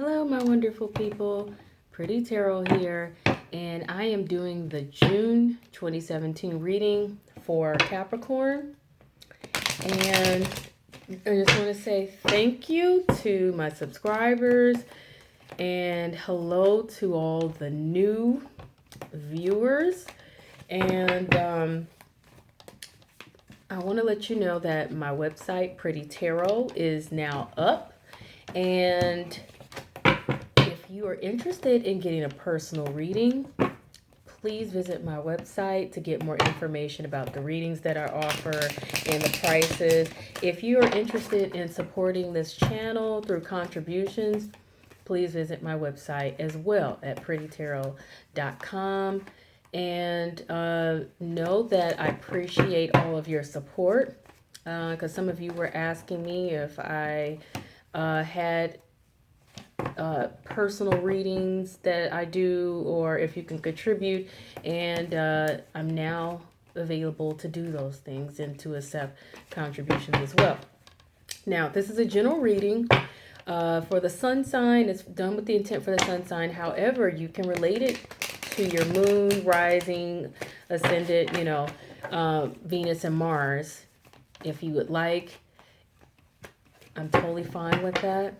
Hello, my wonderful people. Pretty Tarot here, and I am doing the June 2017 reading for Capricorn. And I just want to say thank you to my subscribers and hello to all the new viewers. And I want to let you know that my website, Pretty Tarot, is now up. And if you are interested in getting a personal reading, please visit my website to get more information about the readings that I offer and the prices. If you are interested in supporting this channel through contributions, please visit my website as well at prettytarot.com. And know that I appreciate all of your support because some of you were asking me if I had personal readings that I do or if you can contribute, and I'm now available to do those things and to accept contributions as well. Now, this is a general reading for the sun sign. It's done with the intent for the sun sign. However, you can relate it to your moon, rising, ascendant, Venus and Mars if you would like. I'm totally fine with that.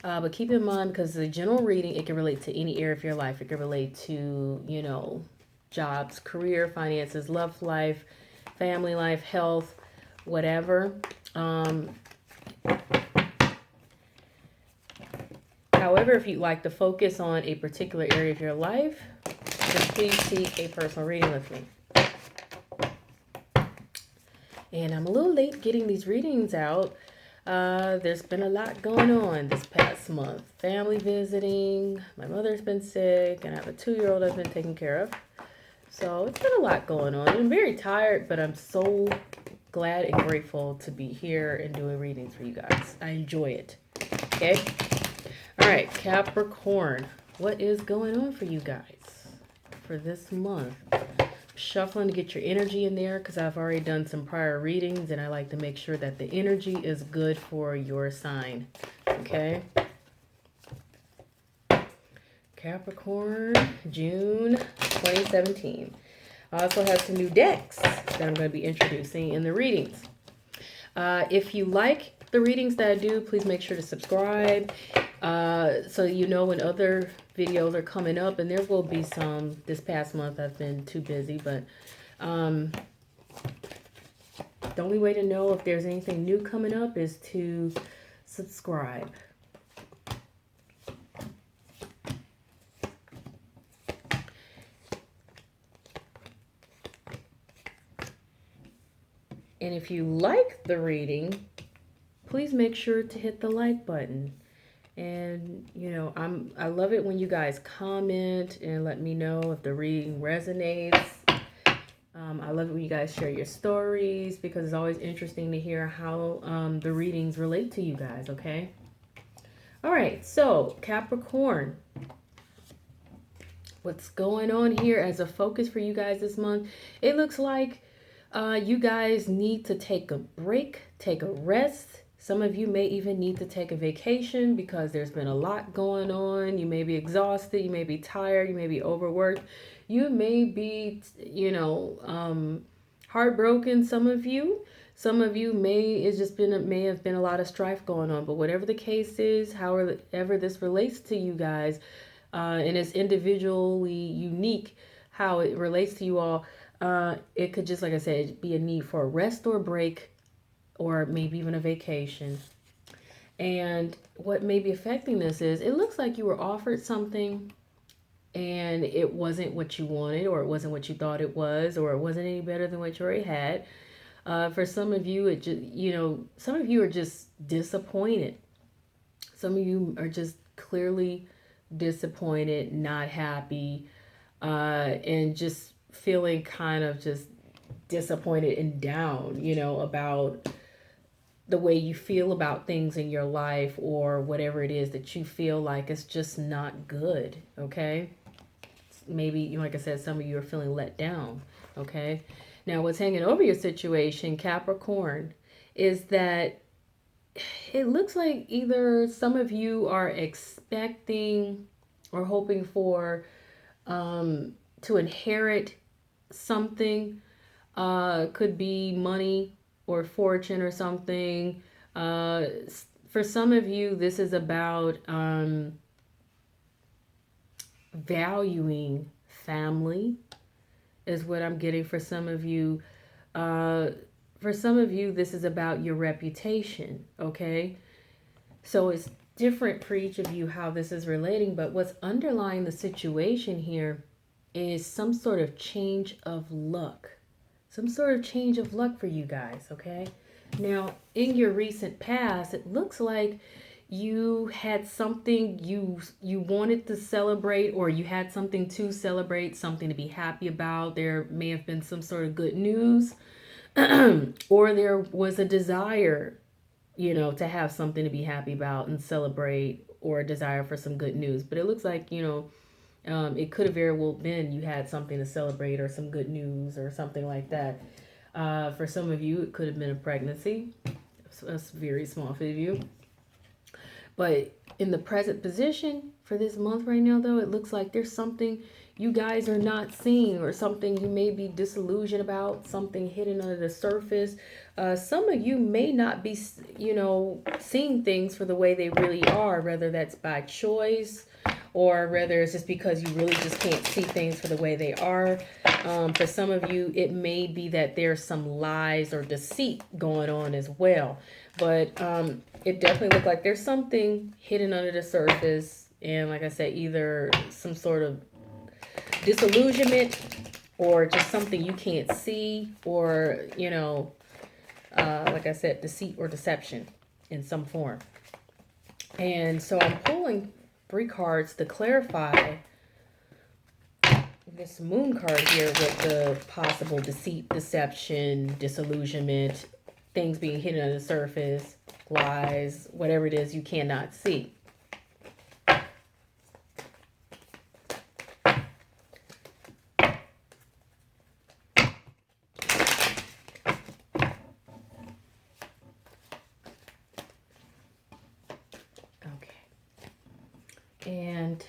But keep in mind, because the general reading, it can relate to any area of your life. It can relate to, jobs, career, finances, love life, family life, health, whatever. However, if you'd like to focus on a particular area of your life, then please seek a personal reading with me. And I'm a little late getting these readings out. There's been a lot going on this past month. Family visiting, my mother's been sick, and I have a 2-year-old I've been taking care of. So it's been a lot going on. I'm very tired, but I'm so glad and grateful to be here and doing readings for you guys. I enjoy it. Okay? All right, Capricorn, what is going on for you guys for this month? Shuffling to get your energy in there because I've already done some prior readings and I like to make sure that the energy is good for your sign. Okay. Capricorn, June 2017. I also have some new decks that I'm going to be introducing in the readings. If you like the readings that I do, please make sure to subscribe so you know when other videos are coming up, and there will be some. This past month I've been too busy, but the only way to know if there's anything new coming up is to subscribe. And if you like the reading, please make sure to hit the like button. And, I love it when you guys comment and let me know if the reading resonates. I love it when you guys share your stories because it's always interesting to hear how the readings relate to you guys, okay? All right, so Capricorn, what's going on here as a focus for you guys this month? It looks like you guys need to take a break, take a rest. Some of you may even need to take a vacation because there's been a lot going on. You may be exhausted. You may be tired. You may be overworked. You may be, heartbroken. Some of you may have been a lot of strife going on. But whatever the case is, however this relates to you guys, and it's individually unique how it relates to you all. It could just, like I said, be a need for a rest or a break, or maybe even a vacation. And what may be affecting this is it looks like you were offered something and it wasn't what you wanted, or it wasn't what you thought it was, or it wasn't any better than what you already had. For some of you, some of you are just disappointed. Some of you are just clearly disappointed, not happy, and just feeling kind of just disappointed and down, about the way you feel about things in your life, or whatever it is that you feel like it's just not good, okay? Maybe, like I said, some of you are feeling let down, okay? Now, what's hanging over your situation, Capricorn, is that it looks like either some of you are expecting or hoping for to inherit something. Could be money or fortune or something. For some of you, this is about valuing family, is what I'm getting for some of you. Uh, for some of you, this is about your reputation, okay? So it's different for each of you how this is relating, but what's underlying the situation here is some sort of change of luck. Some sort of change of luck for you guys, okay? Now, in your recent past, it looks like you had something you wanted to celebrate, or you had something to celebrate, something to be happy about. There may have been some sort of good news or there was a desire, to have something to be happy about and celebrate, or a desire for some good news. But it looks like, it could have very well been you had something to celebrate or some good news or something like that. For some of you, it could have been a pregnancy. So that's very small for you. But in the present position for this month right now, though, it looks like there's something you guys are not seeing, or something you may be disillusioned about, something hidden under the surface. Some of you may not be, seeing things for the way they really are, whether that's by choice or whether it's just because you really just can't see things for the way they are. For some of you, it may be that there's some lies or deceit going on as well. But it definitely looked like there's something hidden under the surface. And like I said, either some sort of disillusionment or just something you can't see, or, like I said, deceit or deception in some form. And so I'm pulling 3 cards to clarify this moon card here with the possible deceit, deception, disillusionment, things being hidden on the surface, lies, whatever it is you cannot see. And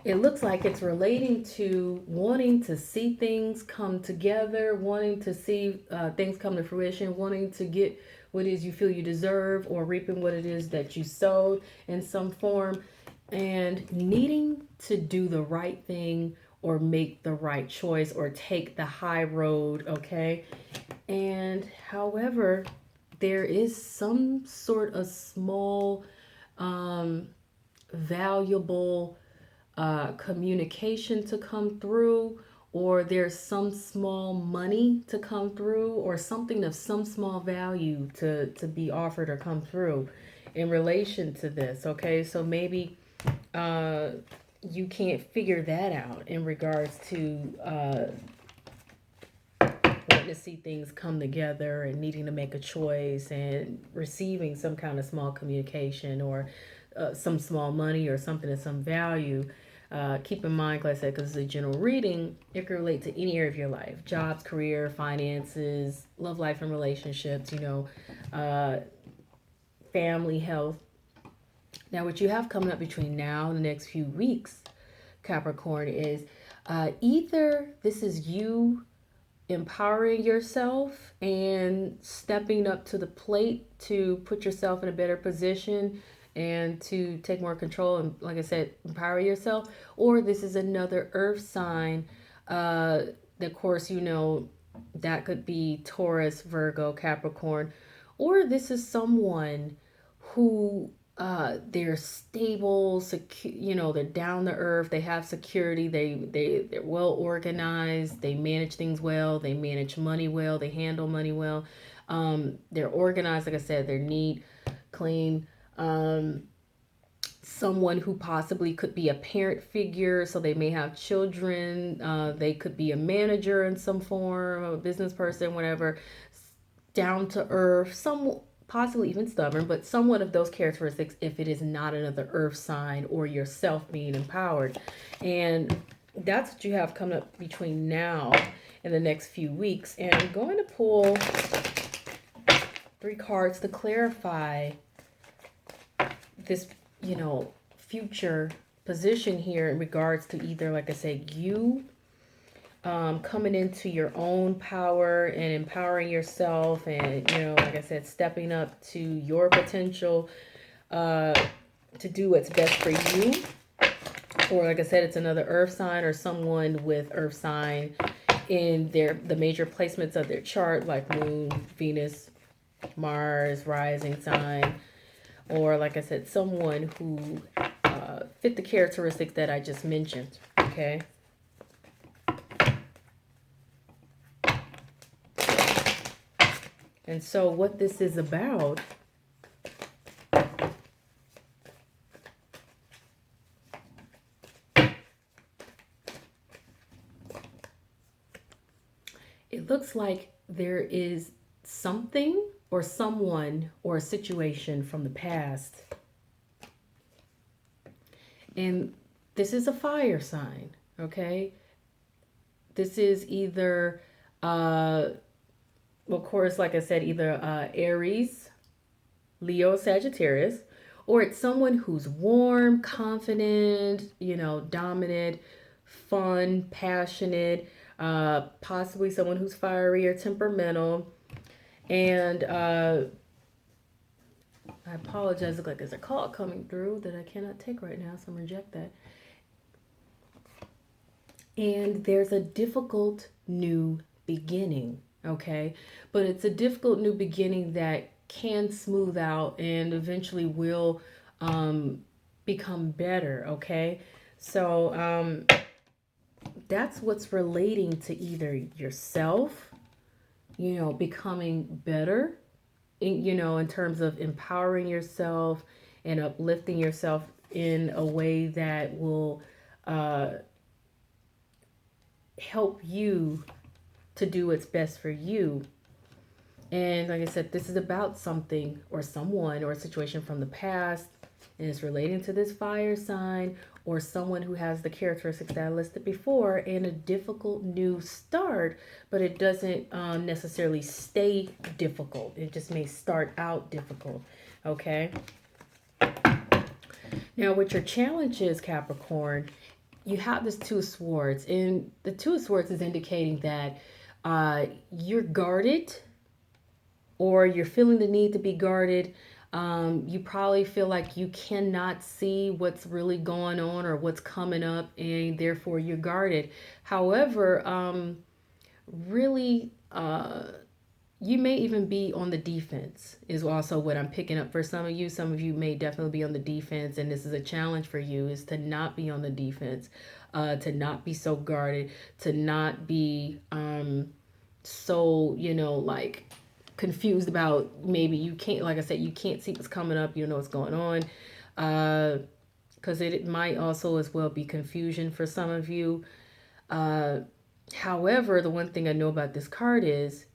it looks like it's relating to wanting to see things come together, wanting to see things come to fruition, wanting to get what it is you feel you deserve, or reaping what it is that you sowed in some form, and needing to do the right thing or make the right choice or take the high road, okay? And however, there is some sort of small, valuable communication to come through, or there's some small money to come through, or something of some small value to be offered or come through in relation to this, okay? So maybe you can't figure that out in regards to wanting to see things come together and needing to make a choice and receiving some kind of small communication, or some small money or something of some value. Keep in mind, like I said, because it's a general reading, it can relate to any area of your life: jobs, career, finances, love life and relationships, family, health. Now, what you have coming up between now and the next few weeks, Capricorn, is either this is you empowering yourself and stepping up to the plate to put yourself in a better position and to take more control and, like I said, empower yourself, or this is another earth sign. Of course, that could be Taurus, Virgo, Capricorn, or this is someone who they're stable, secure, they're down to earth, they have security, they're well organized, they manage things well, they manage money well, they handle money well. They're organized, like I said, they're neat, clean. Someone who possibly could be a parent figure, so they may have children. They could be a manager in some form, a business person, whatever. Down to earth, some possibly even stubborn, but somewhat of those characteristics if it is not another earth sign or yourself being empowered. And that's what you have coming up between now and the next few weeks. And I'm going to pull 3 cards to clarify this, future position here in regards to either, like I said, you coming into your own power and empowering yourself and, like I said, stepping up to your potential to do what's best for you. Or like I said, it's another earth sign or someone with earth sign in the major placements of their chart, like Moon, Venus, Mars, rising sign. Or like I said, someone who fit the characteristics that I just mentioned. Okay. And so what this is about it looks like there is something or someone or a situation from the past. And this is a fire sign, okay? This is either, of course, like I said, either Aries, Leo, Sagittarius, or it's someone who's warm, confident, dominant, fun, passionate, possibly someone who's fiery or temperamental. And I apologize, look like there's a call coming through that I cannot take right now, so I'm gonna reject that. And there's a difficult new beginning, okay? But it's a difficult new beginning that can smooth out and eventually will become better, okay? So that's what's relating to either yourself, becoming better, in terms of empowering yourself and uplifting yourself in a way that will help you to do what's best for you. And like I said, this is about something or someone or a situation from the past, and it's relating to this fire sign or someone who has the characteristics that I listed before, and a difficult new start, but it doesn't necessarily stay difficult. It just may start out difficult, okay? Now, with your challenges, Capricorn, you have this Two of Swords, and the Two of Swords is indicating that you're guarded, or you're feeling the need to be guarded. You probably feel like you cannot see what's really going on or what's coming up, and therefore you're guarded. However, really, you may even be on the defense is also what I'm picking up for some of you. Some of you may definitely be on the defense, and this is a challenge for you, is to not be on the defense, to not be so guarded, to not be so, like confused about maybe you can't, like I said, you can't see what's coming up, you know what's going on, because it might also as well be confusion for some of you. However, the one thing I know about this card is,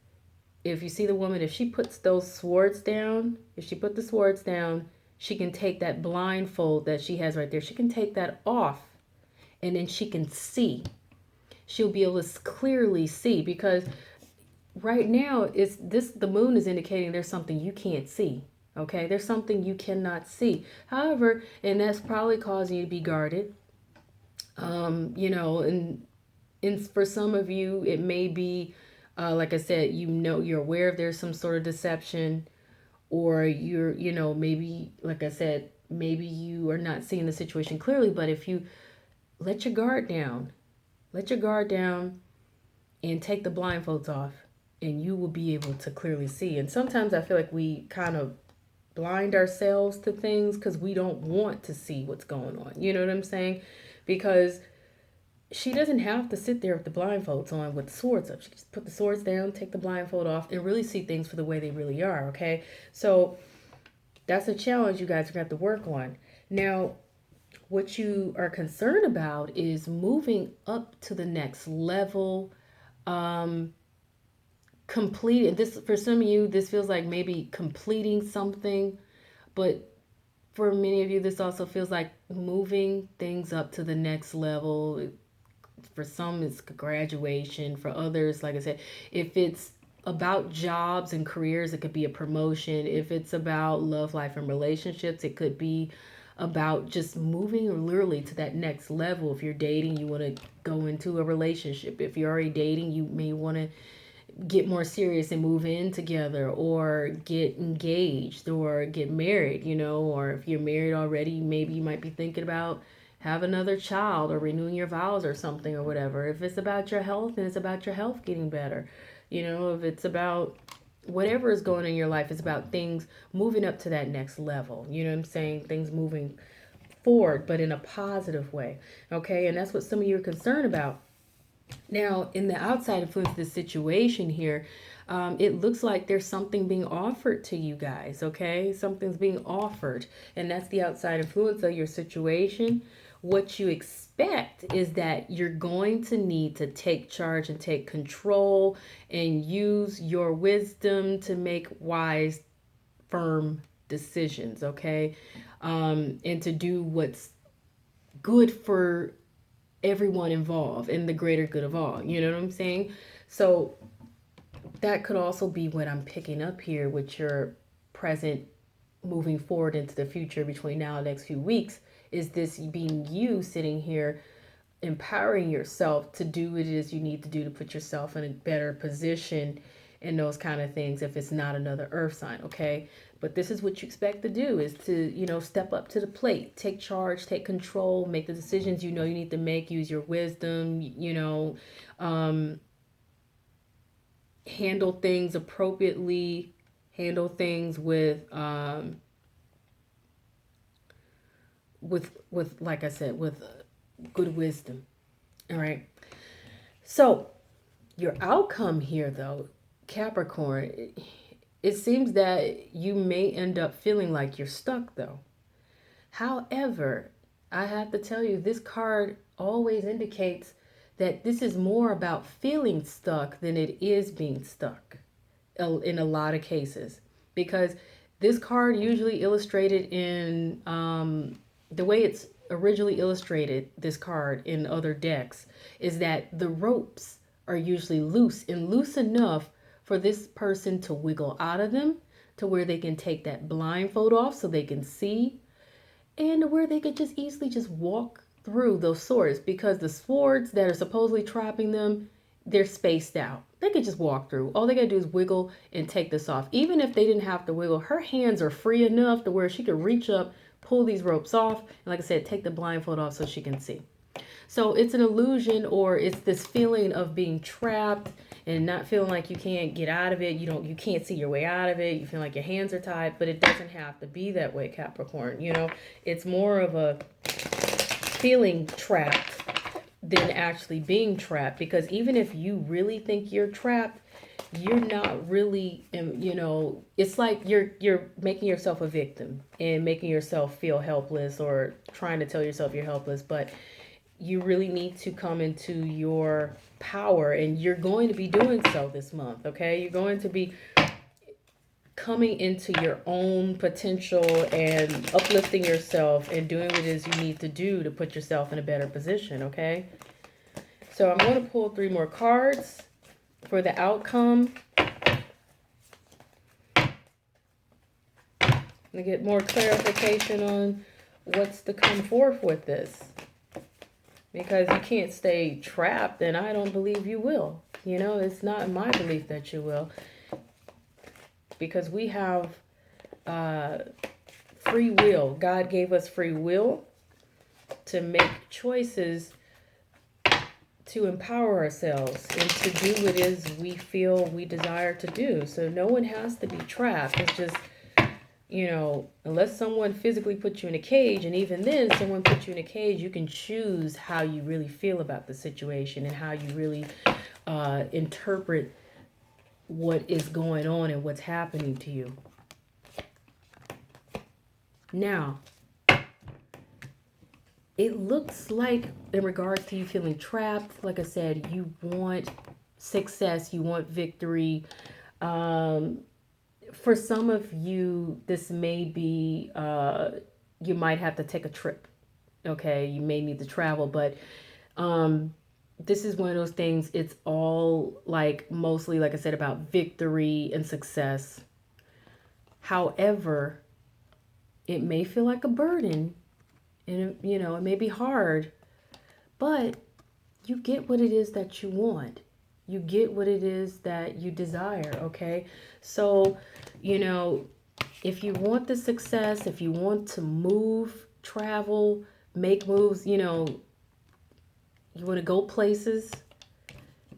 if you see the woman, if she puts those swords down, if she put the swords down, she can take that blindfold that she has right there, she can take that off, and then she can see. She'll be able to clearly see, because right now the moon is indicating there's something you can't see. Okay, there's something you cannot see. However, and that's probably causing you to be guarded. And for some of you, it may be, like I said, you're aware of there's some sort of deception, or you're, maybe, like I said, maybe you are not seeing the situation clearly. But if you let your guard down, and take the blindfolds off, and you will be able to clearly see. And sometimes I feel like we kind of blind ourselves to things because we don't want to see what's going on. You know what I'm saying? Because she doesn't have to sit there with the blindfolds on with the swords up. She can just put the swords down, take the blindfold off, and really see things for the way they really are, okay? So that's a challenge you guys are going to have to work on. Now, what you are concerned about is moving up to the next level, completing this. For some of you, this feels like maybe completing something, but for many of you, this also feels like moving things up to the next level. For some, it's graduation. For others, like I said, if it's about jobs and careers, it could be a promotion. If it's about love, life, and relationships, it could be about just moving literally to that next level. If you're dating, you want to go into a relationship. If you're already dating, you may want to get more serious and move in together, or get engaged, or get married, or if you're married already, maybe you might be thinking about have another child, or renewing your vows, or something, or whatever. If it's about your health, and it's about your health getting better, if it's about whatever is going on in your life, it's about things moving up to that next level. You know what I'm saying? Things moving forward, but in a positive way. Okay. And that's what some of you are concerned about. Now, in the outside influence of this situation here, it looks like there's something being offered to you guys, okay? Something's being offered, and that's the outside influence of your situation. What you expect is that you're going to need to take charge and take control and use your wisdom to make wise, firm decisions, okay? And to do what's good for everyone involved and the greater good of all. You know what I'm saying? So that could also be what I'm picking up here with your present moving forward into the future between now and the next few weeks, is this being you sitting here empowering yourself to do what it is you need to do to put yourself in a better position and those kind of things if it's not another earth sign, okay? But this is what you expect to do, is to, step up to the plate, take charge, take control, make the decisions you need to make, use your wisdom, handle things appropriately, handle things with like I said, with good wisdom. All right. So your outcome here, though, Capricorn, it seems that you may end up feeling like you're stuck, though. However, I have to tell you, this card always indicates that this is more about feeling stuck than it is being stuck in a lot of cases. Because this card usually illustrated in the way it's originally illustrated, this card in other decks, is that the ropes are usually loose, and loose enough for this person to wiggle out of them, to where they can take that blindfold off so they can see, and where they could just easily just walk through those swords, because the swords that are supposedly trapping them, they're spaced out. They could just walk through. All they gotta do is wiggle and take this off. Even if they didn't have to wiggle, her hands are free enough to where she could reach up, pull these ropes off, and like I said, take the blindfold off so she can see. So it's an illusion, or it's this feeling of being trapped and not feeling like you can't get out of it. You can't see your way out of it. You feel like your hands are tied, but it doesn't have to be that way, Capricorn. It's more of a feeling trapped than actually being trapped, because even if you really think you're trapped, you're not really, it's like you're making yourself a victim and making yourself feel helpless, or trying to tell yourself you're helpless, but you really need to come into your power, and you're going to be doing so this month, okay? You're going to be coming into your own potential and uplifting yourself and doing what it is you need to do to put yourself in a better position, okay? So I'm going to pull 3 more cards for the outcome. To get more clarification on what's to come forth with this. Because you can't stay trapped, and I don't believe you will. It's not my belief that you will. Because we have free will. God gave us free will to make choices to empower ourselves and to do what it is we feel we desire to do. So no one has to be trapped. It's just, unless someone physically puts you in a cage, and even then, someone puts you in a cage, you can choose how you really feel about the situation and how you really interpret what is going on and what's happening to you. Now, it looks like, in regards to you feeling trapped, like I said, you want success, you want victory. For some of you, this may be, you might have to take a trip. Okay, you may need to travel, but this is one of those things, it's all like mostly, like I said, about victory and success. However, it may feel like a burden and, you know, it may be hard, but you get what it is that you want. You get what it is that you desire, okay? So, you know, if you want the success, if you want to move, travel, make moves, you know, you want to go places,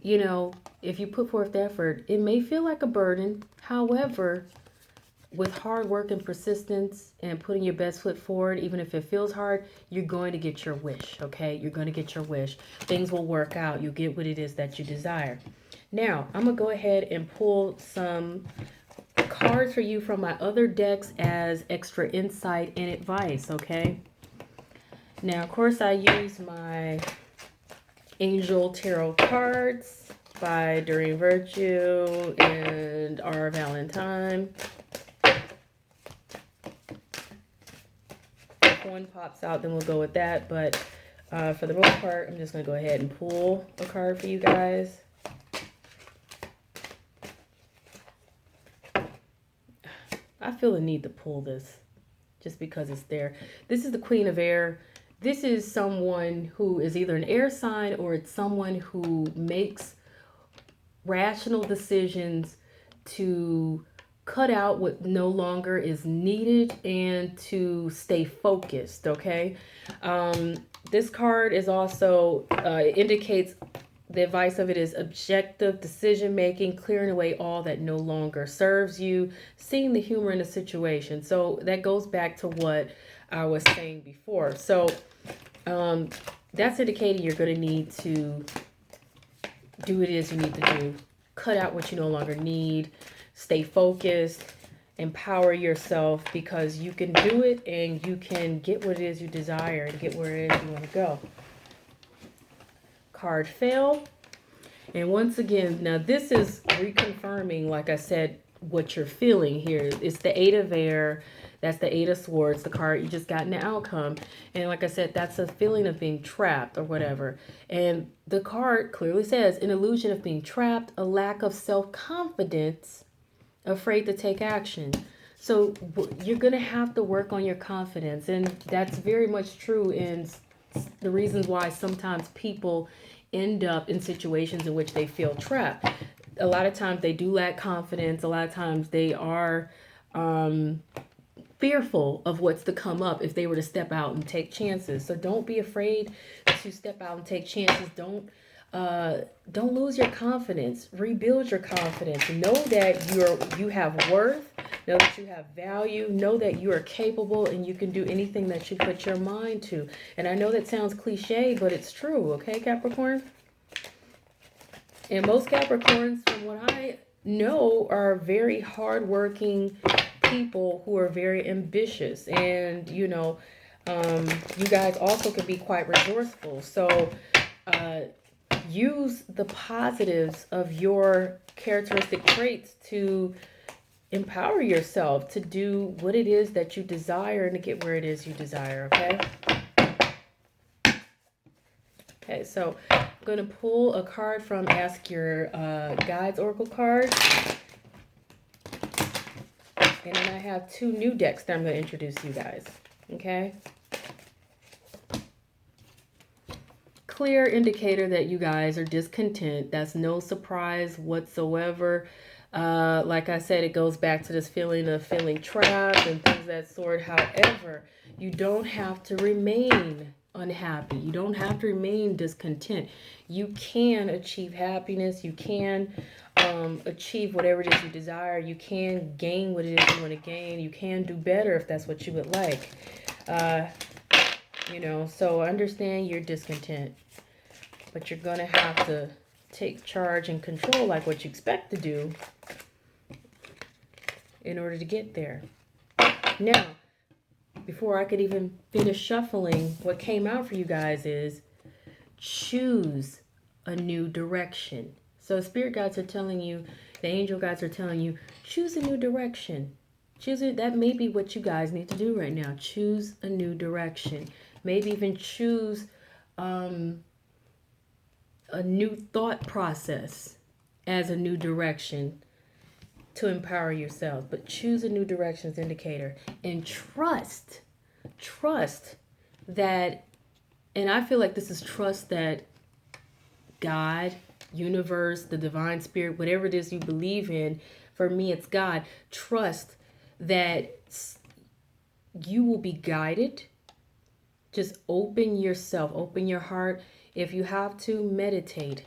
you know, if you put forth the effort, it may feel like a burden. However, with hard work and persistence and putting your best foot forward, even if it feels hard, you're going to get your wish, okay? You're going to get your wish. Things will work out. You'll get what it is that you desire. Now, I'm going to go ahead and pull some cards for you from my other decks as extra insight and advice, okay? Now, of course, I use my Angel Tarot cards by Doreen Virtue and R. Valentine. If one pops out, then we'll go with that. But for the most part, I'm just going to go ahead and pull a card for you guys. I feel the need to pull this just because it's there. This is the Queen of Air. This is someone who is either an air sign or it's someone who makes rational decisions to cut out what no longer is needed and to stay focused, okay? This card is also, indicates the advice of it is objective decision making, clearing away all that no longer serves you, seeing the humor in the situation. So that goes back to what I was saying before. So that's indicating you're going to need to do what it is you need to do. Cut out what you no longer need. Stay focused. Empower yourself, because you can do it and you can get what it is you desire and get where it is you want to go. Card fail. And once again, now this is reconfirming, like I said, what you're feeling here. It's the Eight of Air. That's the Eight of Swords, the card you just got in the outcome. And like I said, that's a feeling of being trapped or whatever. And the card clearly says an illusion of being trapped, a lack of self-confidence, afraid to take action. So you're going to have to work on your confidence. And that's very much true in the reasons why sometimes people end up in situations in which they feel trapped. A lot of times they do lack confidence. A lot of times they are fearful of what's to come up if they were to step out and take chances. So don't be afraid to step out and take chances. Don't lose your confidence. Rebuild your confidence. Know that you have worth. Know that you have value. Know that you are capable and you can do anything that you put your mind to. And I know that sounds cliche, but it's true. Okay, Capricorn? And most Capricorns, from what I know, are very hardworking people who are very ambitious. And, you know, you guys also can be quite resourceful. So, use the positives of your characteristic traits to empower yourself to do what it is that you desire and to get where it is you desire, okay? Okay, so I'm going to pull a card from Ask Your Guides Oracle card. And then I have two new decks that I'm going to introduce you guys, okay? Clear indicator that you guys are discontent. That's no surprise whatsoever. Like I said, it goes back to this feeling of feeling trapped and things of that sort. However, you don't have to remain unhappy. You don't have to remain discontent. You can achieve happiness. You can achieve whatever it is you desire. You can gain what it is you want to gain. You can do better if that's what you would like. You know, so understand you're discontent, but you're going to have to take charge and control like what you expect to do in order to get there. Now, before I could even finish shuffling, what came out for you guys is choose a new direction. So spirit guides are telling you, the angel guides are telling you, choose a new direction. Choose it. That may be what you guys need to do right now. Choose a new direction. Maybe even choose a new thought process as a new direction to empower yourself. But choose a new directions indicator and trust that, and I feel like this is trust that God, universe, the divine spirit, whatever it is you believe in, for me it's God. Trust that you will be guided. Just open yourself, open your heart. If you have to, meditate.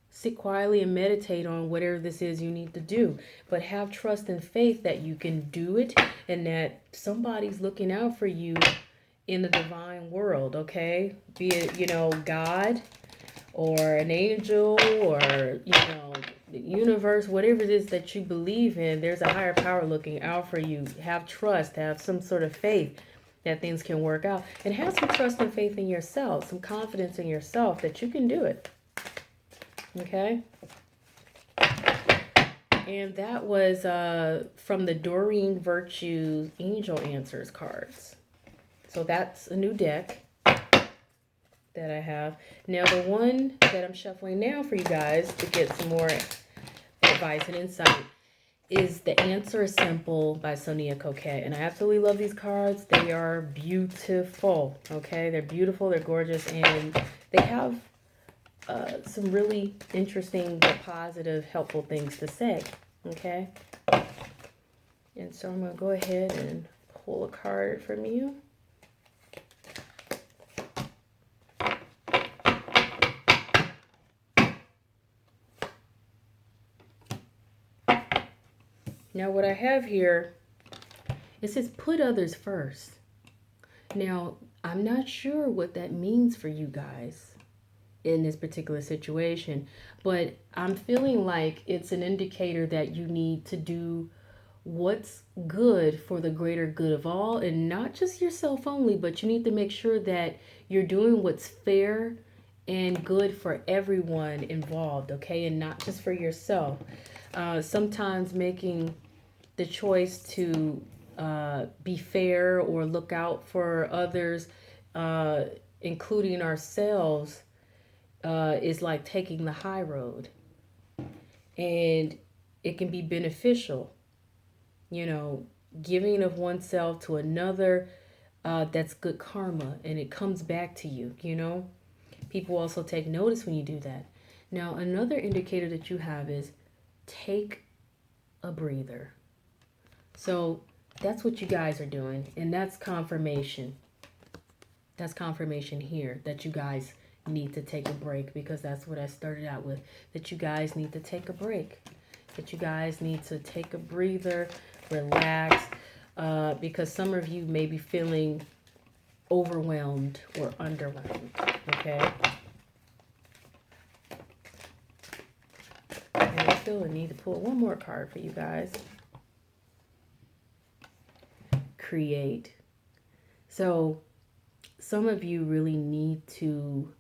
Sit quietly and meditate on whatever this is you need to do. But have trust and faith that you can do it and that somebody's looking out for you in the divine world, okay? Be it, God or an angel or, the universe, whatever it is that you believe in, there's a higher power looking out for you. Have trust, have some sort of faith that things can work out. And have some trust and faith in yourself, some confidence in yourself that you can do it. Okay? And that was from the Doreen Virtue Angel Answers cards. So that's a new deck that I have. Now the one that I'm shuffling now for you guys to get some more advice and insight is The Answer is Simple by Sonia Coquette. And I absolutely love these cards. They are beautiful, okay? They're beautiful, they're gorgeous, and they have some really interesting, positive, helpful things to say, okay? And so I'm going to go ahead and pull a card from you. Now what I have here, it says put others first. Now, I'm not sure what that means for you guys in this particular situation, but I'm feeling like it's an indicator that you need to do what's good for the greater good of all, and not just yourself only, but you need to make sure that you're doing what's fair and good for everyone involved, okay, and not just for yourself. Sometimes making the choice to be fair or look out for others, including ourselves, is like taking the high road. And it can be beneficial, giving of oneself to another, that's good karma, and it comes back to you, People also take notice when you do that. Now, another indicator that you have is take a breather. So that's what you guys are doing, and that's confirmation. That's confirmation here that you guys need to take a break, because that's what I started out with, that you guys need to take a break, that you guys need to take a breather, relax, because some of you may be feeling overwhelmed or underwhelmed, okay? And I feel the need to pull one more card for you guys. Create. So some of you really need to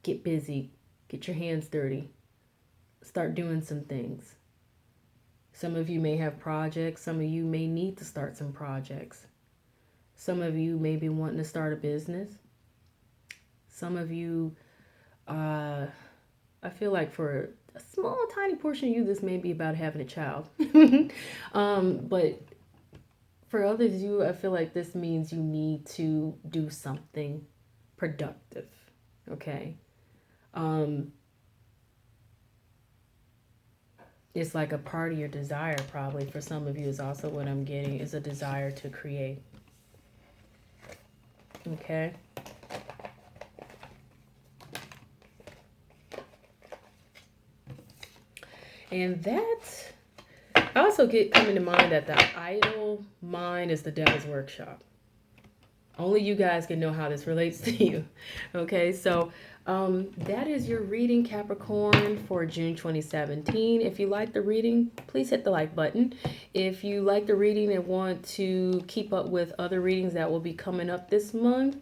get busy, get your hands dirty, start doing some things. Some of you may have projects. Some of you may need to start some projects. Some of you may be wanting to start a business. Some of you, I feel like for a small, tiny portion of you, this may be about having a child. But for others of you, I feel like this means you need to do something productive, okay? It's like a part of your desire, probably, for some of you, is also what I'm getting, is a desire to create. Okay? And that, I also get coming to mind that the idle mind is the devil's workshop. Only you guys can know how this relates to you. Okay, so that is your reading, Capricorn, for June 2017. If you like the reading, please hit the like button. If you like the reading and want to keep up with other readings that will be coming up this month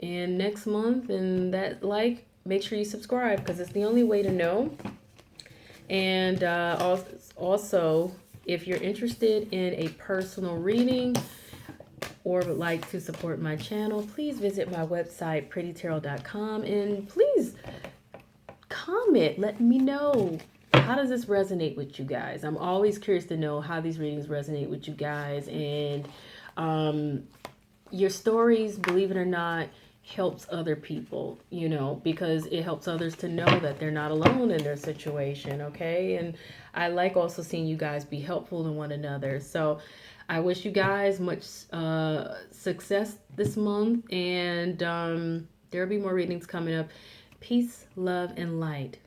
and next month, and make sure you subscribe, because it's the only way to know. And also, if you're interested in a personal reading, or would like to support my channel, please visit my website, prettytarot.com, and please comment. Let me know, how does this resonate with you guys? I'm always curious to know how these readings resonate with you guys. And your stories, believe it or not, helps other people, you know, because it helps others to know that they're not alone in their situation, okay? And I like also seeing you guys be helpful to one another. So I wish you guys much success this month, and there'll be more readings coming up. Peace, love, and light.